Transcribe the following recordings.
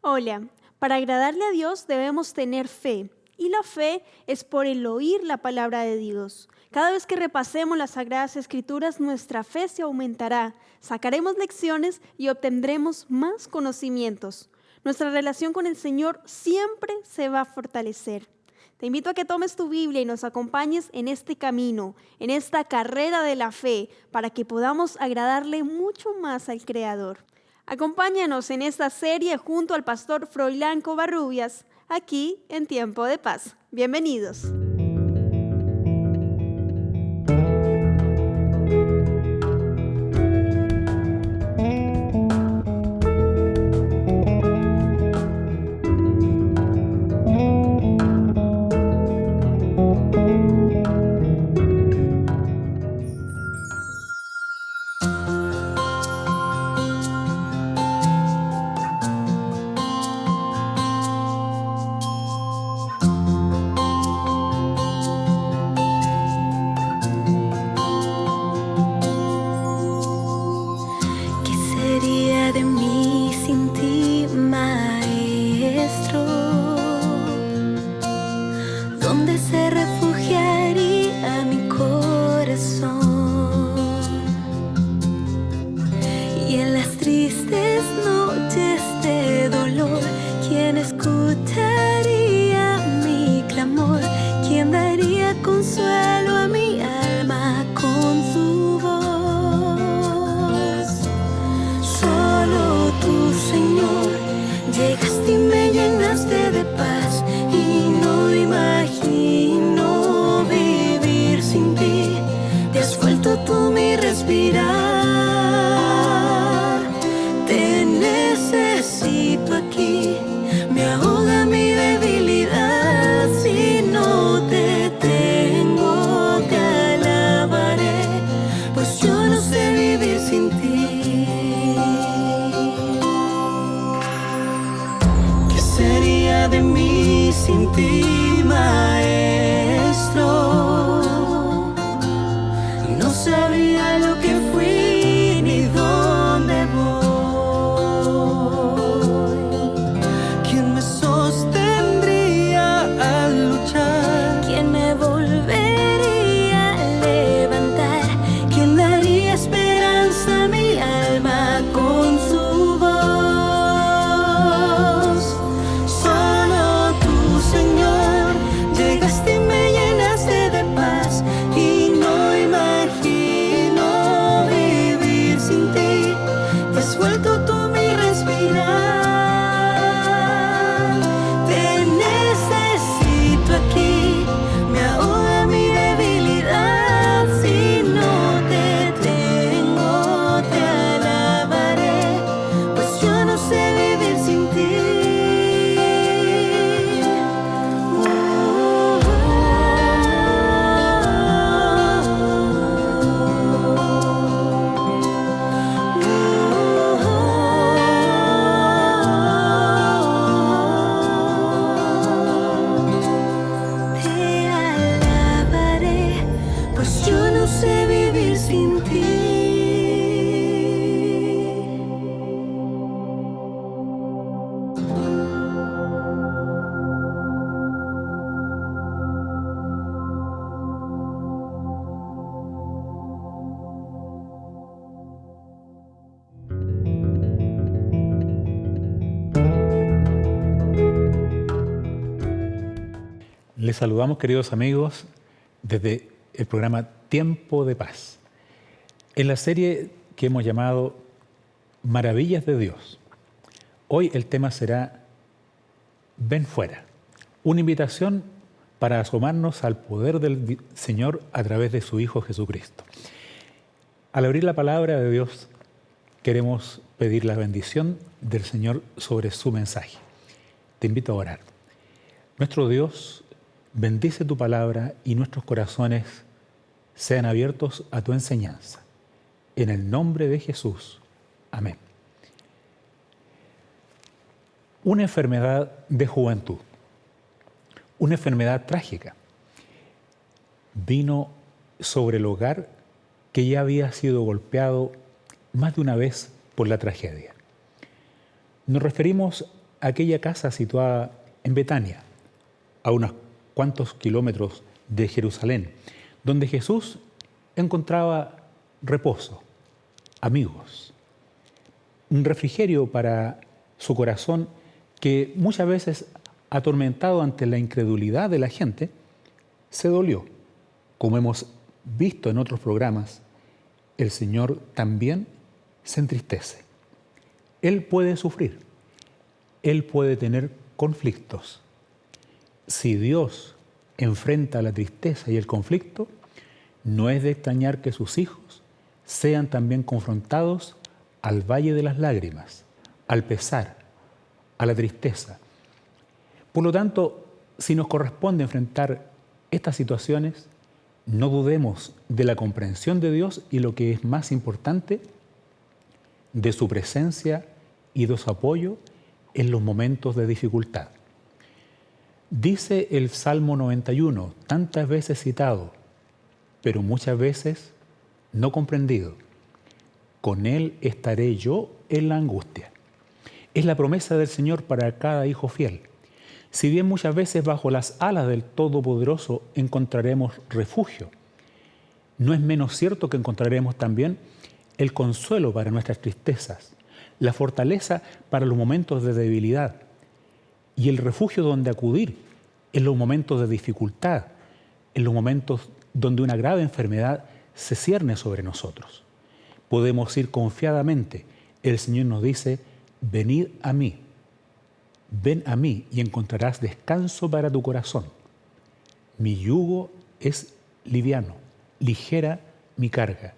Hola, para agradarle a Dios debemos tener fe, y la fe es por el oír la palabra de Dios. Cada vez que repasemos las Sagradas Escrituras, nuestra fe se aumentará, sacaremos lecciones y obtendremos más conocimientos. Nuestra relación con el Señor siempre se va a fortalecer. Te invito a que tomes tu Biblia y nos acompañes en este camino, en esta carrera de la fe, para que podamos agradarle mucho más al Creador. Acompáñanos en esta serie junto al pastor Froilán Covarrubias, aquí en Tiempo de Paz. Bienvenidos. ¿Qué sería de mí sin ti, maestro? ¿Dónde se refugiaría mi corazón? Y en las tristes noches de dolor, ¿quién escucharía mi clamor? ¿Quién daría consuelo a mi alma con su voz? Solo tú, Señor, llegaste y me llenaste de paz, y no imagino vivir sin ti. Te has vuelto tú mi respirar. Te necesito aquí, me ahoga mi debilidad. Si no te tengo, te alabaré, pues yo no sé vivir sin ti. ¿Qué sería de mí sin ti, maestro? No sabría lo que fui ni dónde voy. ¿Quién me sostendría al luchar? ¿Quién me volvería a levantar? ¿Quién daría esperanza a mi alma con su voz? Solo tú, Señor, llegaste y me llenaste de paz, y no imagino vivir sin ti. Te has vuelto tú mi respirar. Te necesito aquí, me ahoga mi debilidad. Si no te tengo, te alabaré, pues yo no sé vivir sin ti. Te alabaré, pues yo no sé vivir sin ti. Les saludamos, queridos amigos, desde el programa Tiempo de Paz, en la serie que hemos llamado Maravillas de Dios. Hoy el tema será Ven fuera, una invitación para asomarnos al poder del Señor a través de su Hijo Jesucristo. Al abrir la palabra de Dios, queremos pedir la bendición del Señor sobre su mensaje. Te invito a orar. Nuestro Dios, bendice tu palabra y nuestros corazones sean abiertos a tu enseñanza. En el nombre de Jesús. Amén. Una enfermedad de juventud, una enfermedad trágica, vino sobre el hogar que ya había sido golpeado más de una vez por la tragedia. Nos referimos aquella casa situada en Betania, a unos cuantos kilómetros de Jerusalén, donde Jesús encontraba reposo, amigos, un refrigerio para su corazón que muchas veces, atormentado ante la incredulidad de la gente, se dolió. Como hemos visto en otros programas, el Señor también se entristece. Él puede sufrir, Él puede tener conflictos. Si Dios enfrenta la tristeza y el conflicto, no es de extrañar que sus hijos sean también confrontados al valle de las lágrimas, al pesar, a la tristeza. Por lo tanto, si nos corresponde enfrentar estas situaciones, no dudemos de la comprensión de Dios y, lo que es más importante, de su presencia y de su apoyo en los momentos de dificultad. Dice el Salmo 91, tantas veces citado, pero muchas veces no comprendido: con Él estaré yo en la angustia. Es la promesa del Señor para cada hijo fiel. Si bien muchas veces bajo las alas del Todopoderoso encontraremos refugio, no es menos cierto que encontraremos también el consuelo para nuestras tristezas, la fortaleza para los momentos de debilidad y el refugio donde acudir en los momentos de dificultad, en los momentos donde una grave enfermedad se cierne sobre nosotros. Podemos ir confiadamente. El Señor nos dice: venid a mí. Ven a mí y encontrarás descanso para tu corazón. Mi yugo es liviano, ligera mi carga.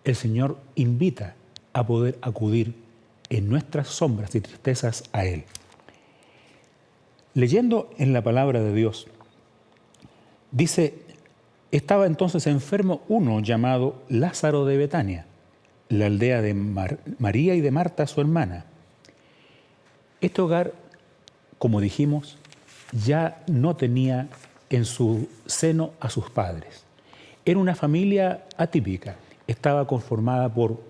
El Señor invita a poder acudir en nuestras sombras y tristezas a Él. Leyendo en la palabra de Dios, dice: estaba entonces enfermo uno llamado Lázaro de Betania, la aldea de María y de Marta, su hermana. Este hogar, como dijimos, ya no tenía en su seno a sus padres. Era una familia atípica. Estaba conformada por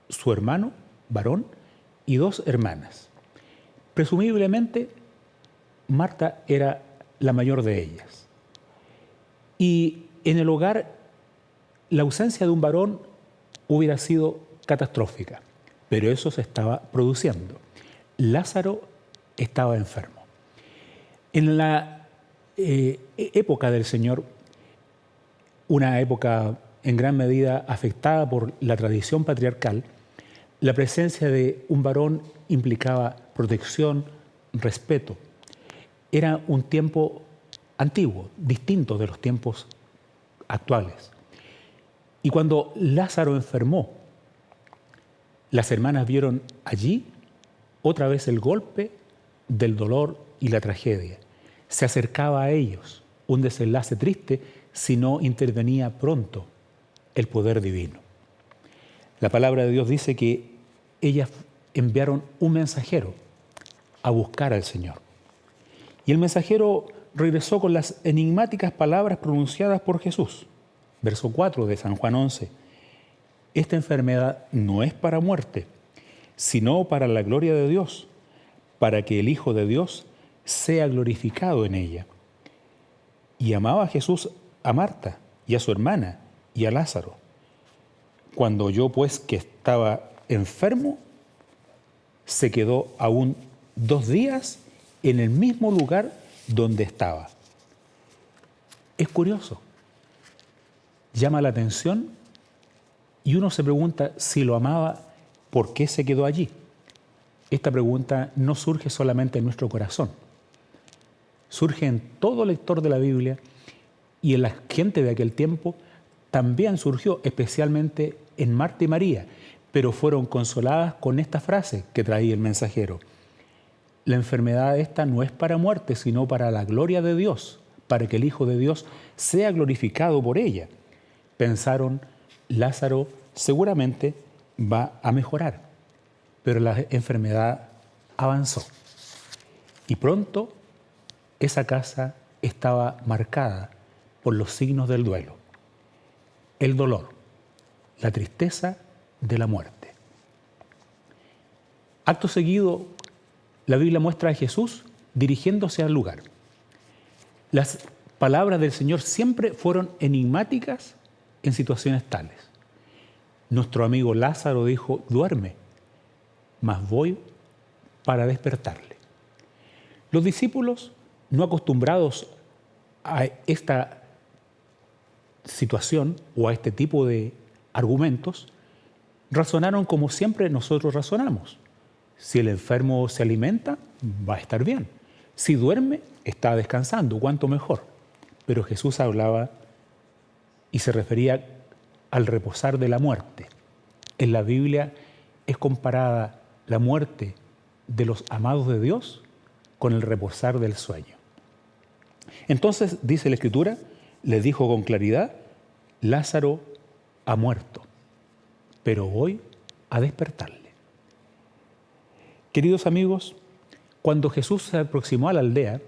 su hermano, varón, y dos hermanas. Presumiblemente, Marta era la mayor de ellas. Y en el hogar, la ausencia de un varón hubiera sido catastrófica, pero eso se estaba produciendo. Lázaro estaba enfermo. En la época del Señor, una época en gran medida afectada por la tradición patriarcal, la presencia de un varón implicaba protección, respeto. Era un tiempo antiguo, distinto de los tiempos actuales. Y cuando Lázaro enfermó, las hermanas vieron allí otra vez el golpe del dolor y la tragedia. Se acercaba a ellos un desenlace triste si no intervenía pronto el poder divino. La palabra de Dios dice que ellas enviaron un mensajero a buscar al Señor. Y el mensajero regresó con las enigmáticas palabras pronunciadas por Jesús. Verso 4 de San Juan 11. Esta enfermedad no es para muerte, sino para la gloria de Dios, para que el Hijo de Dios sea glorificado en ella. Y amaba a Jesús a Marta y a su hermana y a Lázaro. Cuando oyó pues que estaba enfermo, se quedó aún 2 días en el mismo lugar donde estaba. Es curioso, llama la atención y uno se pregunta si lo amaba, ¿por qué se quedó allí? Esta pregunta no surge solamente en nuestro corazón, surge en todo lector de la Biblia y en la gente de aquel tiempo también surgió, especialmente en Marta y María, pero fueron consoladas con esta frase que traía el mensajero. La enfermedad esta no es para muerte, sino para la gloria de Dios, para que el Hijo de Dios sea glorificado por ella. Pensaron, Lázaro seguramente va a mejorar, pero la enfermedad avanzó. Y pronto esa casa estaba marcada por los signos del duelo, el dolor, la tristeza de la muerte. Acto seguido, la Biblia muestra a Jesús dirigiéndose al lugar. Las palabras del Señor siempre fueron enigmáticas en situaciones tales. Nuestro amigo Lázaro dijo, duerme, mas voy para despertarle. Los discípulos, no acostumbrados a esta situación o a este tipo de argumentos, razonaron como siempre nosotros razonamos. Si el enfermo se alimenta, va a estar bien. Si duerme, está descansando, cuánto mejor. Pero Jesús hablaba y se refería al reposar de la muerte. En la Biblia es comparada la muerte de los amados de Dios con el reposar del sueño. Entonces, dice la Escritura, les dijo con claridad, Lázaro ha muerto, pero voy a despertarle. Queridos amigos, cuando Jesús se aproximó a la aldea,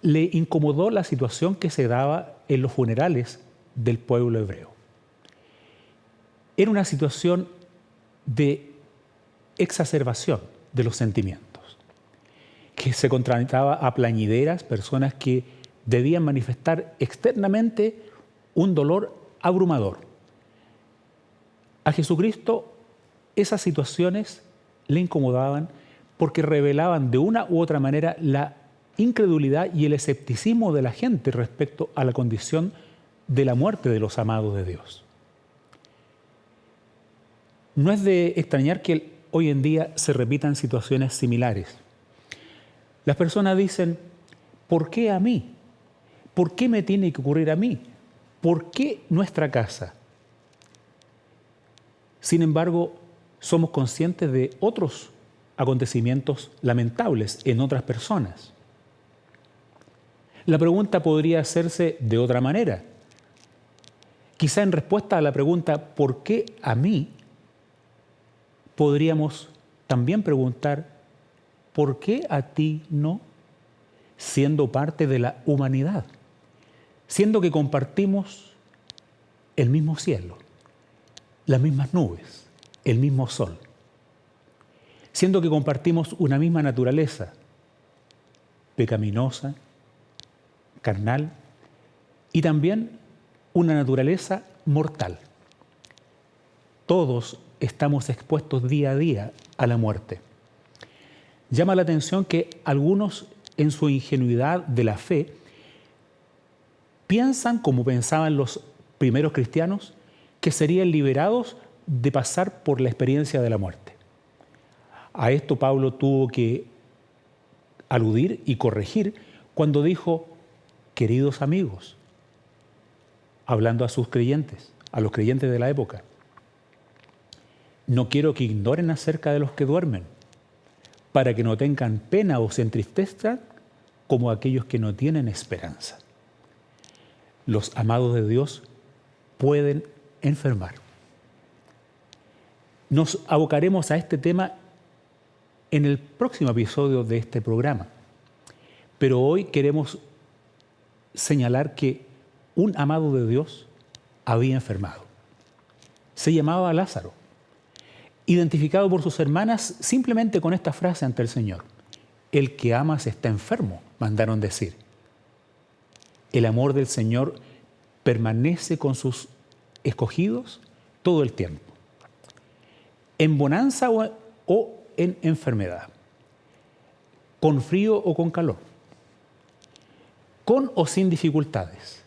le incomodó la situación que se daba en los funerales del pueblo hebreo. Era una situación de exacerbación de los sentimientos, que se contrastaba a plañideras, personas que debían manifestar externamente un dolor abrumador. A Jesucristo esas situaciones le incomodaban porque revelaban de una u otra manera la incredulidad y el escepticismo de la gente respecto a la condición de la muerte de los amados de Dios. No es de extrañar que hoy en día se repitan situaciones similares. Las personas dicen, ¿por qué a mí? ¿Por qué me tiene que ocurrir a mí? ¿Por qué nuestra casa? Sin embargo, somos conscientes de otros acontecimientos lamentables en otras personas. La pregunta podría hacerse de otra manera. Quizá en respuesta a la pregunta ¿por qué a mí? Podríamos también preguntar ¿por qué a ti no? Siendo parte de la humanidad, siendo que compartimos el mismo cielo, las mismas nubes, el mismo sol, siendo que compartimos una misma naturaleza, pecaminosa, carnal, y también una naturaleza mortal. Todos estamos expuestos día a día a la muerte. Llama la atención que algunos, en su ingenuidad de la fe, piensan, como pensaban los primeros cristianos, que serían liberados de pasar por la experiencia de la muerte. A esto Pablo tuvo que aludir y corregir cuando dijo, queridos amigos, hablando a sus creyentes, a los creyentes de la época, no quiero que ignoren acerca de los que duermen, para que no tengan pena o se entristezcan como aquellos que no tienen esperanza. Los amados de Dios pueden enfermar. Nos abocaremos a este tema en el próximo episodio de este programa, pero hoy queremos señalar que un amado de Dios había enfermado. Se llamaba Lázaro, identificado por sus hermanas simplemente con esta frase ante el Señor. El que amas está enfermo, mandaron decir. El amor del Señor permanece con sus escogidos todo el tiempo, en bonanza o en enfermedad, con frío o con calor, con o sin dificultades.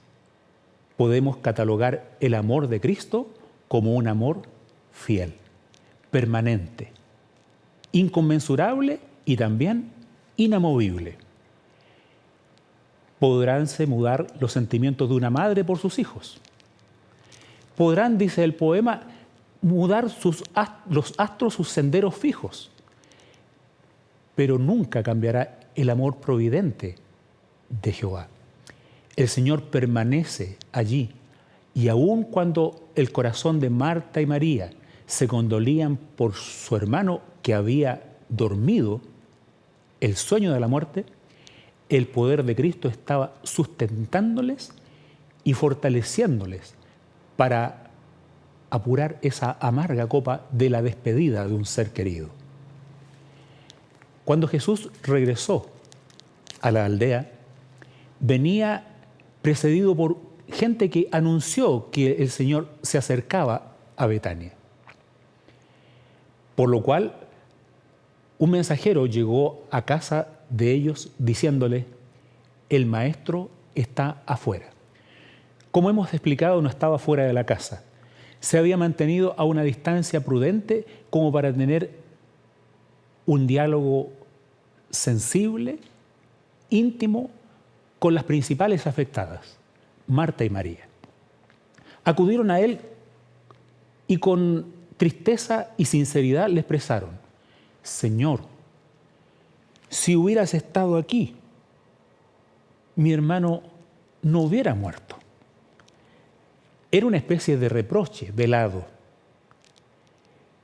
Podemos catalogar el amor de Cristo como un amor fiel, permanente, inconmensurable y también inamovible. Podránse mudar los sentimientos de una madre por sus hijos. Podrán, dice el poema, mudar los astros sus senderos fijos. Pero nunca cambiará el amor providente de Jehová. El Señor permanece allí y aun cuando el corazón de Marta y María se condolían por su hermano que había dormido el sueño de la muerte, el poder de Cristo estaba sustentándoles y fortaleciéndoles para apurar esa amarga copa de la despedida de un ser querido. Cuando Jesús regresó a la aldea, venía precedido por gente que anunció que el Señor se acercaba a Betania. Por lo cual, un mensajero llegó a casa de ellos diciéndole: el maestro está afuera. Como hemos explicado, no estaba fuera de la casa. Se había mantenido a una distancia prudente como para tener un diálogo sensible, íntimo, con las principales afectadas, Marta y María. Acudieron a él y con tristeza y sinceridad le expresaron: Señor, si hubieras estado aquí, mi hermano no hubiera muerto. Era una especie de reproche velado,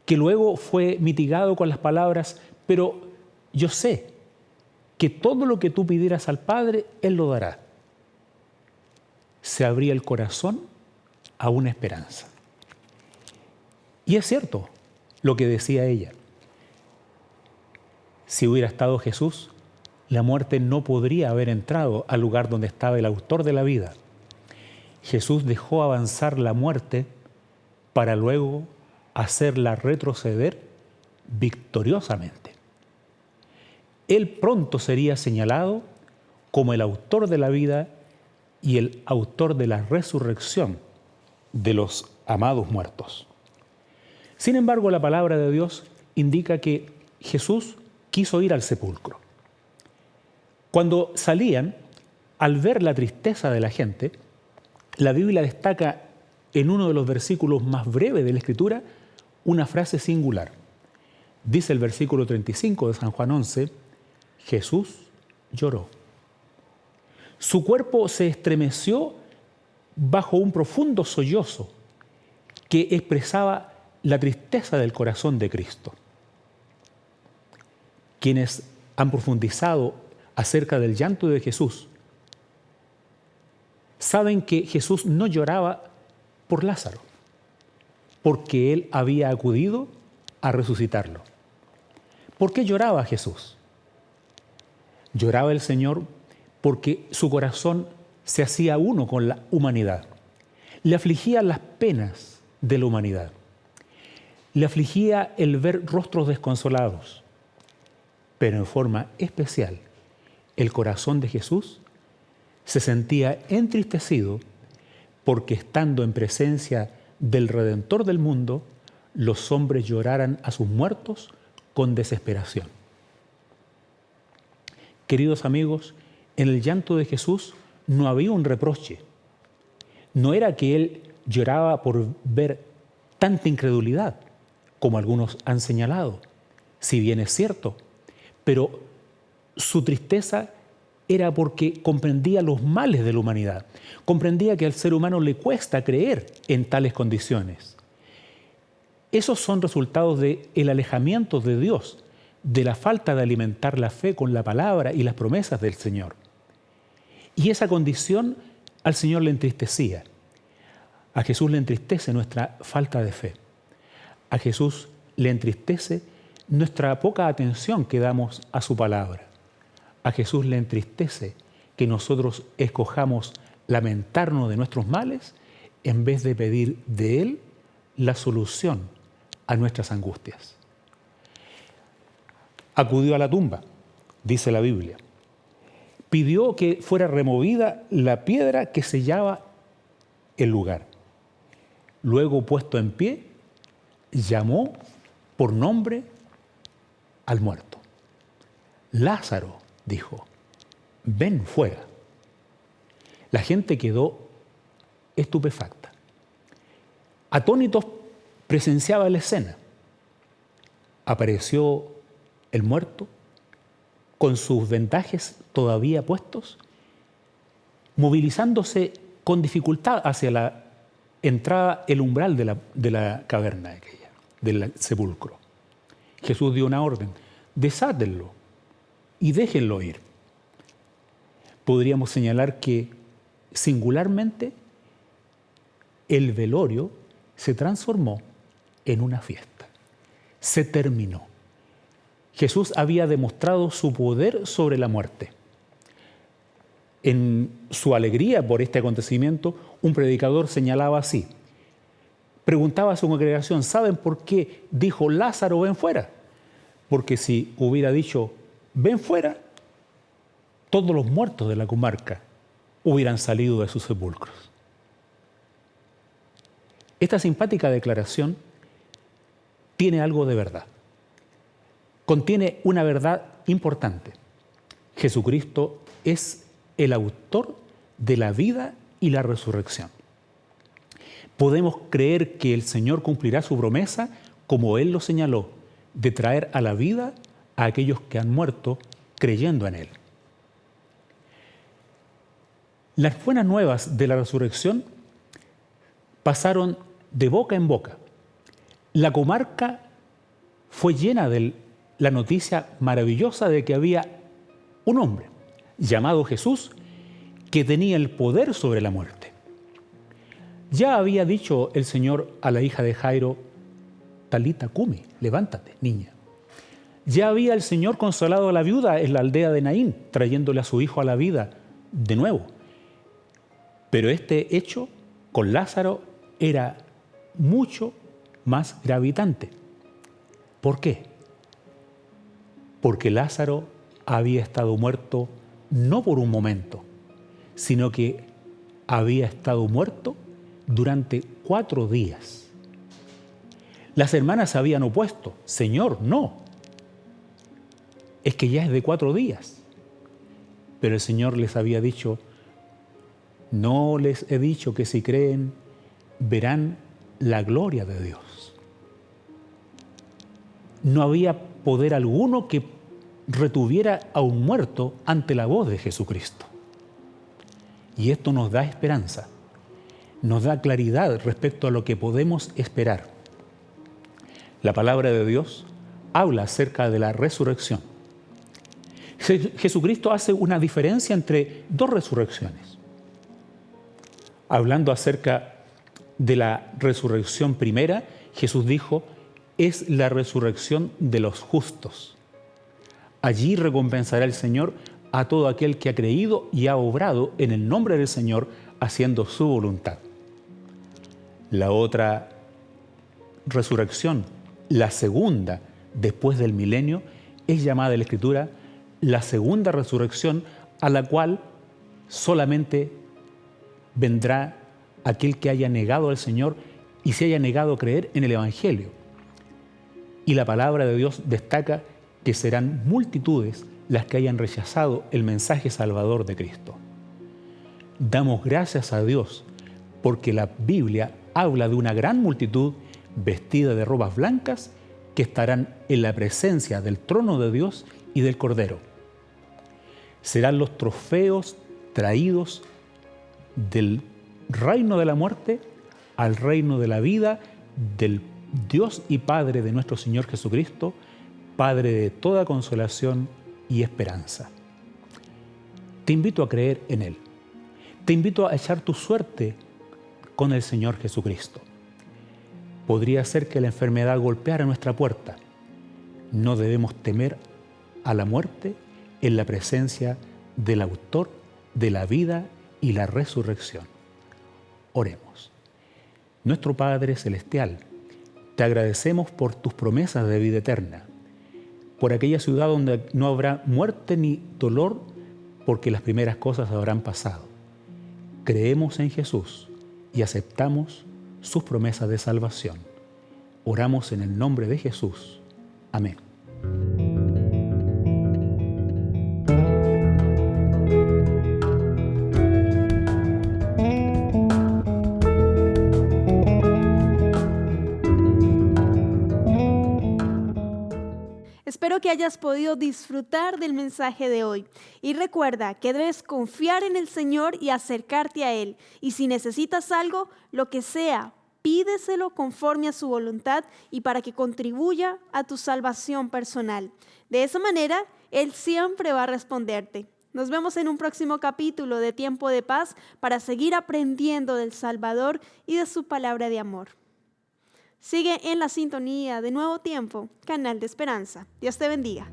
que luego fue mitigado con las palabras: pero yo sé que todo lo que tú pidieras al Padre, Él lo dará. Se abría el corazón a una esperanza. Y es cierto lo que decía ella. Si hubiera estado Jesús, la muerte no podría haber entrado al lugar donde estaba el autor de la vida. Jesús dejó avanzar la muerte para luego hacerla retroceder victoriosamente. Él pronto sería señalado como el autor de la vida y el autor de la resurrección de los amados muertos. Sin embargo, la palabra de Dios indica que Jesús quiso ir al sepulcro. Cuando salían, al ver la tristeza de la gente, la Biblia destaca en uno de los versículos más breves de la Escritura una frase singular. Dice el versículo 35 de San Juan 11, Jesús lloró. Su cuerpo se estremeció bajo un profundo sollozo que expresaba la tristeza del corazón de Cristo. Quienes han profundizado acerca del llanto de Jesús saben que Jesús no lloraba por Lázaro, porque él había acudido a resucitarlo. ¿Por qué lloraba Jesús? Lloraba el Señor porque su corazón se hacía uno con la humanidad. Le afligían las penas de la humanidad. Le afligía el ver rostros desconsolados. Pero en forma especial, el corazón de Jesús se sentía entristecido porque estando en presencia del Redentor del mundo, los hombres lloraran a sus muertos con desesperación. Queridos amigos, en el llanto de Jesús no había un reproche. No era que él lloraba por ver tanta incredulidad, como algunos han señalado, si bien es cierto, pero su tristeza era porque comprendía los males de la humanidad, comprendía que al ser humano le cuesta creer en tales condiciones. Esos son resultados del alejamiento de Dios, de la falta de alimentar la fe con la palabra y las promesas del Señor. Y esa condición al Señor le entristecía. A Jesús le entristece nuestra falta de fe. A Jesús le entristece nuestra poca atención que damos a su palabra. A Jesús le entristece que nosotros escojamos lamentarnos de nuestros males en vez de pedir de Él la solución a nuestras angustias. Acudió a la tumba, dice la Biblia. Pidió que fuera removida la piedra que sellaba el lugar. Luego, puesto en pie, llamó por nombre al muerto. Lázaro, dijo, ven fuera. La gente quedó estupefacta. Atónitos presenciaba la escena. Apareció el muerto con sus vendajes todavía puestos, movilizándose con dificultad hacia la entrada, el umbral de la caverna aquella, del sepulcro. Jesús dio una orden: desátenlo y déjenlo ir. Podríamos señalar que singularmente el velorio se transformó en una fiesta. Se terminó. Jesús había demostrado su poder sobre la muerte. En su alegría por este acontecimiento, un predicador señalaba así. Preguntaba a su congregación, ¿saben por qué dijo Lázaro, ven fuera? Porque si hubiera dicho, ven fuera, todos los muertos de la comarca hubieran salido de sus sepulcros. Esta simpática declaración tiene algo de verdad. Contiene una verdad importante. Jesucristo es el autor de la vida y la resurrección. Podemos creer que el Señor cumplirá su promesa, como Él lo señaló, de traer a la vida a aquellos que han muerto creyendo en Él. Las buenas nuevas de la resurrección pasaron de boca en boca. La comarca fue llena de la noticia maravillosa de que había un hombre llamado Jesús que tenía el poder sobre la muerte. Ya había dicho el Señor a la hija de Jairo, Talita cumi, levántate, niña. Ya había el Señor consolado a la viuda en la aldea de Naín, trayéndole a su hijo a la vida de nuevo. Pero este hecho con Lázaro era mucho más gravitante. ¿Por qué? Porque Lázaro había estado muerto no por un momento, sino que había estado muerto durante 4 días. Las hermanas se habían opuesto. Señor, no. Es que ya es de 4 días. Pero el Señor les había dicho, no les he dicho que si creen, verán la gloria de Dios. No había poder alguno que retuviera a un muerto ante la voz de Jesucristo. Y esto nos da esperanza, nos da claridad respecto a lo que podemos esperar. La palabra de Dios habla acerca de la resurrección. Jesucristo hace una diferencia entre 2 resurrecciones. Hablando acerca de la resurrección primera, Jesús dijo, es la resurrección de los justos. Allí recompensará el Señor a todo aquel que ha creído y ha obrado en el nombre del Señor, haciendo su voluntad. La otra resurrección, la segunda después del milenio, es llamada en la Escritura la segunda resurrección, a la cual solamente vendrá aquel que haya negado al Señor y se haya negado a creer en el Evangelio. Y la palabra de Dios destaca que serán multitudes las que hayan rechazado el mensaje salvador de Cristo. Damos gracias a Dios porque la Biblia habla de una gran multitud vestida de robas blancas que estarán en la presencia del trono de Dios y del Cordero. Serán los trofeos traídos del reino de la muerte al reino de la vida del Dios y Padre de nuestro Señor Jesucristo, Padre de toda consolación y esperanza. Te invito a creer en Él. Te invito a echar tu suerte con el Señor Jesucristo. Podría ser que la enfermedad golpeara nuestra puerta. No debemos temer a la muerte en la presencia del autor de la vida y la resurrección. Oremos. Nuestro Padre Celestial, te agradecemos por tus promesas de vida eterna, por aquella ciudad donde no habrá muerte ni dolor, porque las primeras cosas habrán pasado. Creemos en Jesús y aceptamos sus promesas de salvación. Oramos en el nombre de Jesús. Amén. Espero que hayas podido disfrutar del mensaje de hoy. Y recuerda que debes confiar en el Señor y acercarte a Él. Y si necesitas algo, lo que sea, pídeselo conforme a su voluntad y para que contribuya a tu salvación personal. De esa manera, Él siempre va a responderte. Nos vemos en un próximo capítulo de Tiempo de Paz para seguir aprendiendo del Salvador y de su palabra de amor. Sigue en la sintonía de Nuevo Tiempo, canal de esperanza. Dios te bendiga.